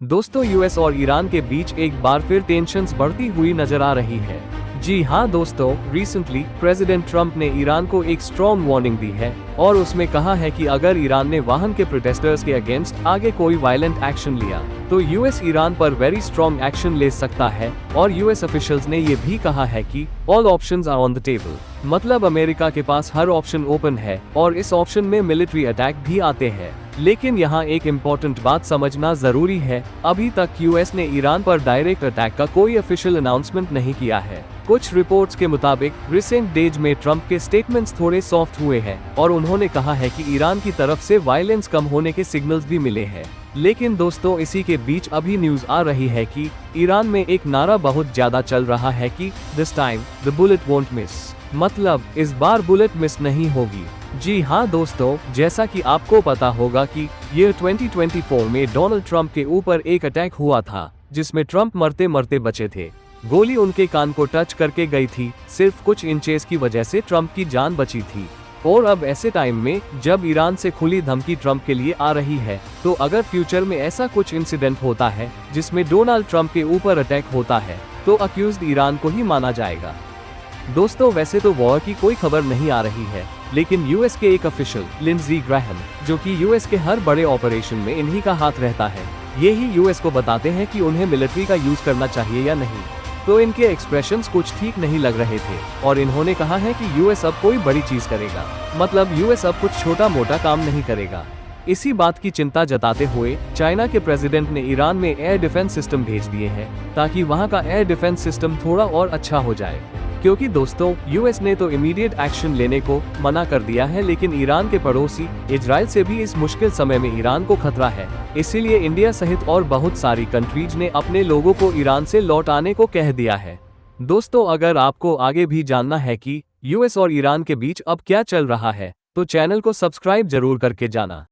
दोस्तों, यूएस और ईरान के बीच एक बार फिर टेंशन्स बढ़ती हुई नजर आ रही है। जी हाँ दोस्तों, रिसेंटली प्रेसिडेंट ट्रंप ने ईरान को एक स्ट्रॉन्ग वार्निंग दी है और उसमें कहा है कि अगर ईरान ने वहां के प्रोटेस्टर्स के अगेंस्ट आगे कोई वायलेंट एक्शन लिया तो यूएस ईरान पर वेरी स्ट्रॉन्ग एक्शन ले सकता है। और यूएस ऑफिशियल्स ने ये भी कहा है कि all options are on the table, मतलब अमेरिका के पास हर ऑप्शन ओपन है और इस ऑप्शन में मिलिट्री अटैक भी आते हैं। लेकिन यहाँ एक इम्पोर्टेंट बात समझना जरूरी है, अभी तक यूएस ने ईरान पर डायरेक्ट अटैक का कोई ऑफिशियल अनाउंसमेंट नहीं किया है। कुछ रिपोर्ट्स के मुताबिक रिसेंट डेज में ट्रंप के स्टेटमेंट्स थोड़े सॉफ्ट हुए हैं और उन्होंने कहा है कि ईरान की तरफ से वायलेंस कम होने के सिग्नल्स भी मिले हैं। लेकिन दोस्तों, इसी के बीच अभी न्यूज आ रही है कि ईरान में एक नारा बहुत ज्यादा चल रहा है कि this time the bullet won't miss, मतलब इस बार बुलेट मिस नहीं होगी। जी हाँ दोस्तों, जैसा कि आपको पता होगा कि ये 2024 में डोनाल्ड ट्रंप के ऊपर एक अटैक हुआ था जिसमें ट्रंप मरते मरते बचे थे। गोली उनके कान को टच करके गई थी, सिर्फ कुछ इंचेस की वजह से ट्रंप की जान बची थी। और अब ऐसे टाइम में जब ईरान से खुली धमकी ट्रंप के लिए आ रही है, तो अगर फ्यूचर में ऐसा कुछ इंसिडेंट होता है जिसमें डोनाल्ड ट्रंप के ऊपर अटैक होता है तो अक्यूज्ड ईरान को ही माना जाएगा। दोस्तों, वैसे तो वॉर की कोई खबर नहीं आ रही है, लेकिन यूएस के एक ऑफिशियल लिंडजी ग्रैहम, जो कि यूएस के हर बड़े ऑपरेशन में इन्हीं का हाथ रहता है, ये ही यूएस को बताते हैं कि उन्हें मिलिट्री का यूज करना चाहिए या नहीं। तो इनके एक्सप्रेशंस कुछ ठीक नहीं लग रहे थे और इन्होंने कहा है कि यूएस अब कोई बड़ी चीज करेगा, मतलब यूएस अब कुछ छोटा मोटा काम नहीं करेगा। इसी बात की चिंता जताते हुए चाइना के प्रेसिडेंट ने ईरान में एयर डिफेंस सिस्टम भेज दिए हैं ताकि वहां का एयर डिफेंस सिस्टम थोड़ा और अच्छा हो जाए। क्योंकि दोस्तों, यूएस ने तो इमीडिएट एक्शन लेने को मना कर दिया है, लेकिन ईरान के पड़ोसी इजराइल से भी इस मुश्किल समय में ईरान को खतरा है। इसीलिए इंडिया सहित और बहुत सारी कंट्रीज ने अपने लोगों को ईरान से लौट आने को कह दिया है। दोस्तों, अगर आपको आगे भी जानना है कि यूएस और ईरान के बीच अब क्या चल रहा है तो चैनल को सब्सक्राइब जरूर करके जाना।